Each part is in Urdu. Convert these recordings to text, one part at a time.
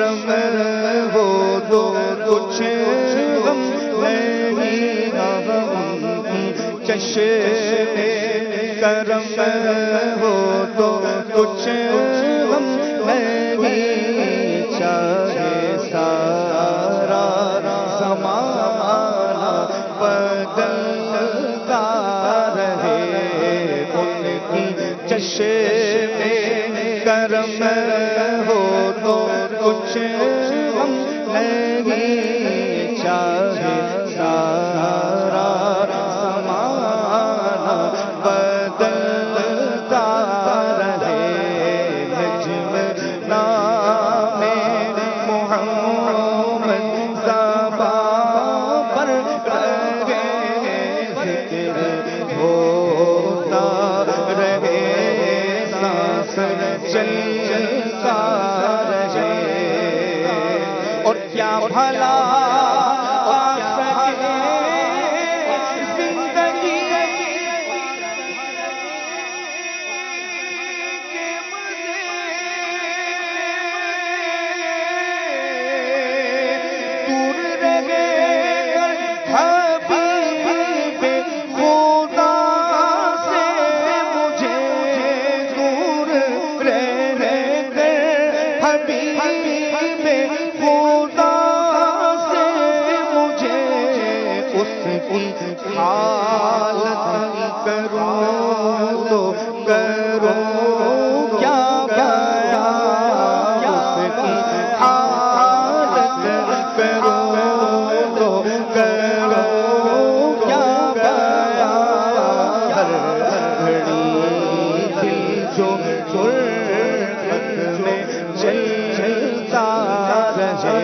شرم ہو تو کچھ غم نہیں، ان کی چشم کرم ہو تو کچھ غم نہیں، چاہے سارا زمانہ بدلتا رہے، ان کی چشم کرم ہو تو کچھ غم نہیں، چاہے سارا زمانہ بدلتا رہے، نجم نام محمد زبان پر رہے، ذکر ہوتا رہے، سانس چلتا رہے، اور کیا بھلا آ سکے زندگی کے مزے، دور رہے حبیب خدا سے مجھے، دور رہے حبیب خدا سے مجھے، اس کی حالت کروں تو کروں کیا بیان، اس کی حالت کروں تو کروں کیا بیان، ہر گھڑی دل جو فرقت میں چلتا رہے،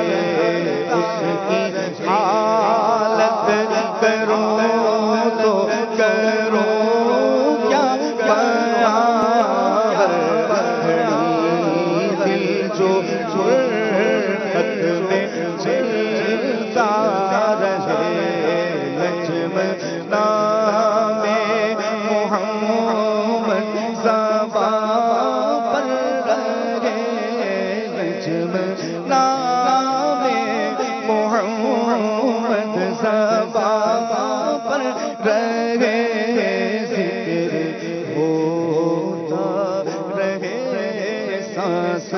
اس کی حالت کروں تو کروں کیا بیان، ہر گھڑی دل جو فرقت میں چلتا رہے، نجم نام محمد زبان پر رہے، نجم نام محمد زبان پر رہے، ذکر ہوتا رہے، سانس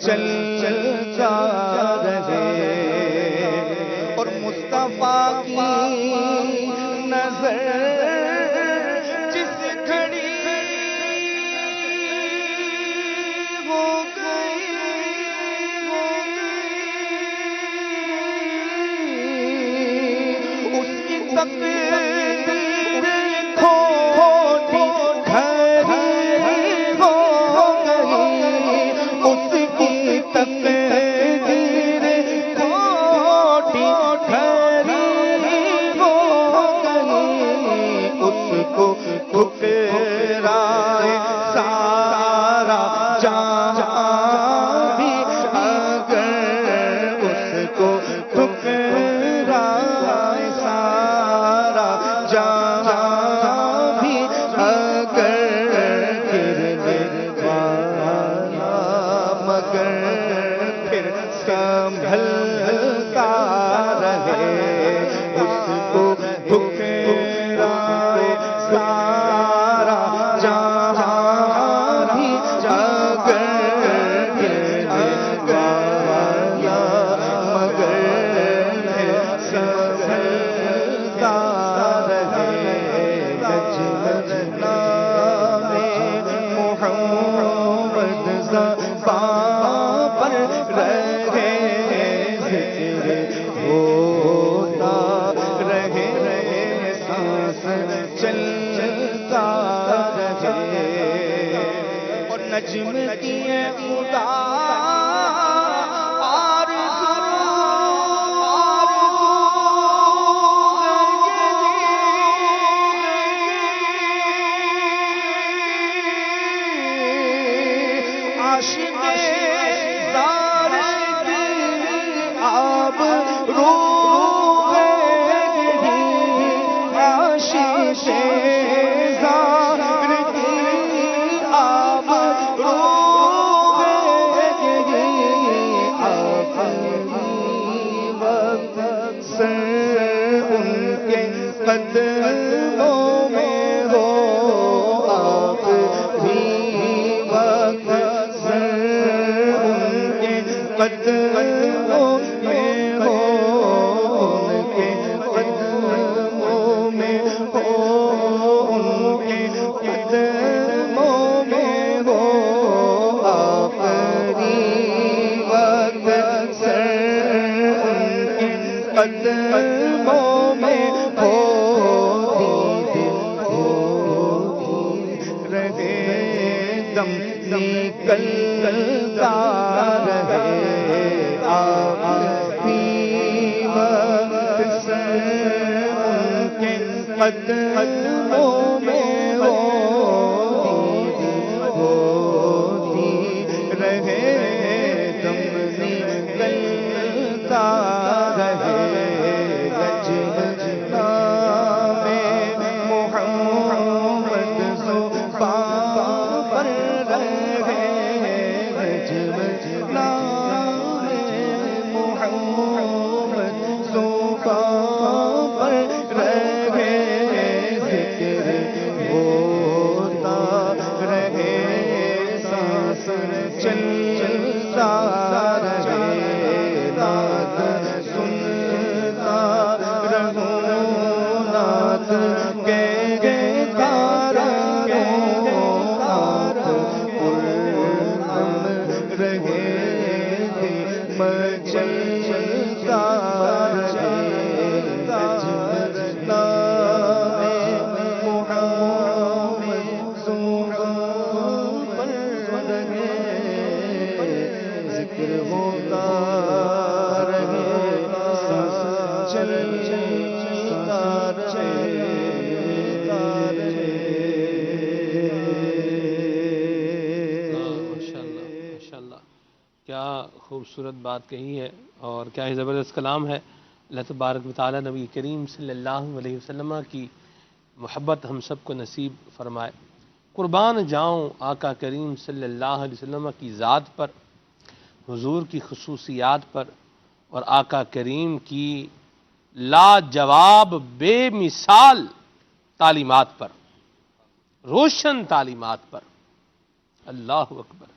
چلتا رہے، اور مصطفیٰ کی نظر جس گھڑی ہو گئی، اس کی تقدیر کھوٹی کھری ہو گئی، اس کی تقدیر کھوٹی کھری ہو گئی، اس کو ٹھکرائے سارا جہاں بھی، اگر اس کو ٹھکرائے سارا جہاں بھی، اگر گرنے والا مگر پھر سنبھلتا رہے، اس کو ٹھکرائے سارا جہاں بھی، اگر گرنے والا مگر پھر سنبھلتا رہے، نجم نام محمد زبان پر رہے، ذکر ہوتا رہے، سانس چلتا رہے، اور نجم کی خدا عاشق زار دی آب رو گئی، عاشق زار دی آب رو قدموں میں ہو آخری وقت سر ان کے قدموں میں ہو ان کے قدموں میں ہو ان کے قدموں میں ہو آخری وقت سر ان کے قدموں میں ہو دم نکلتا رہے آخری وقت سر ان کے قدموں میں ہوتی رہے دم نکلتا رہے لجنا میں محمد صفا پر رہے لجنا میں محمد صفا پر رہے ذکر ہوتا رہے سانس چلتا رہے نعت سنتا رہوں نعت کہتا رہوں نعت پرنم رہے مچلتا رہے لجنا میں محمد صفا پر رہے ذکر ہوتا رہے سانس چلتا رہے ماشاءاللہ کیا خوبصورت بات کہی ہے اور کیا ہی زبردست کلام ہے۔ اللہ تبارک و تعالی نبی کریم صلی اللہ علیہ وسلم کی محبت ہم سب کو نصیب فرمائے۔ قربان جاؤں آقا کریم صلی اللہ علیہ وسلم کی ذات پر، حضور کی خصوصیات پر اور آقا کریم کی لاجواب بے مثال تعلیمات پر، روشن تعلیمات پر، اللہ اکبر،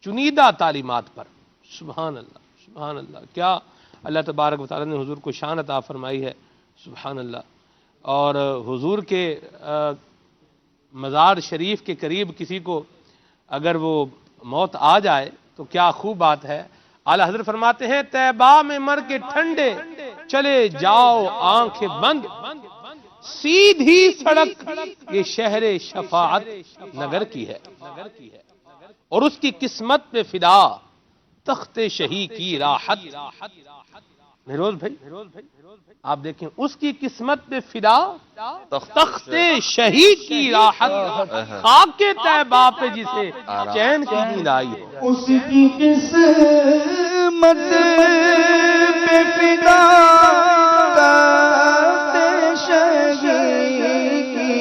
چنیدہ تعلیمات پر۔ سبحان اللہ سبحان اللہ، کیا اللہ تبارک و تعالیٰ نے حضور کو شان عطا فرمائی ہے، سبحان اللہ۔ اور حضور کے مزار شریف کے قریب کسی کو اگر وہ موت آ جائے تو کیا خوب بات ہے۔ اعلیٰ حضرت فرماتے ہیں طیبہ میں مر کے ٹھنڈے چلے جاؤ آنکھیں بند، سیدھی سڑک یہ شہر شفاعت نگر کی ہے، اور اس کی قسمت پہ فدا تخت شہی کی راحت۔ مہروز بھائی آپ دیکھیں، اس کی قسمت پہ فدا تخت شہی کی راحت، خاک طیبہ پہ جسے چین کی نیند آئی ہو۔ اس کی قسمت پہ فدا تخت شہی کی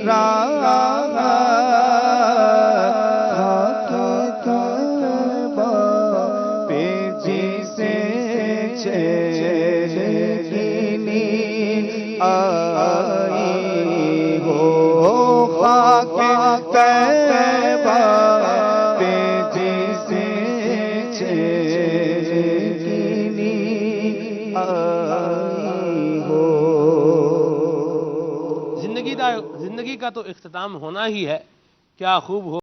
راحت، خاک طیبہ پہ جسے چین کی نیند آئی ہو، خاک طیبہ پہ جسے چین کی نیند آئی ہو۔ زندگی کا تو اختتام ہونا ہی ہے، کیا خوب ہو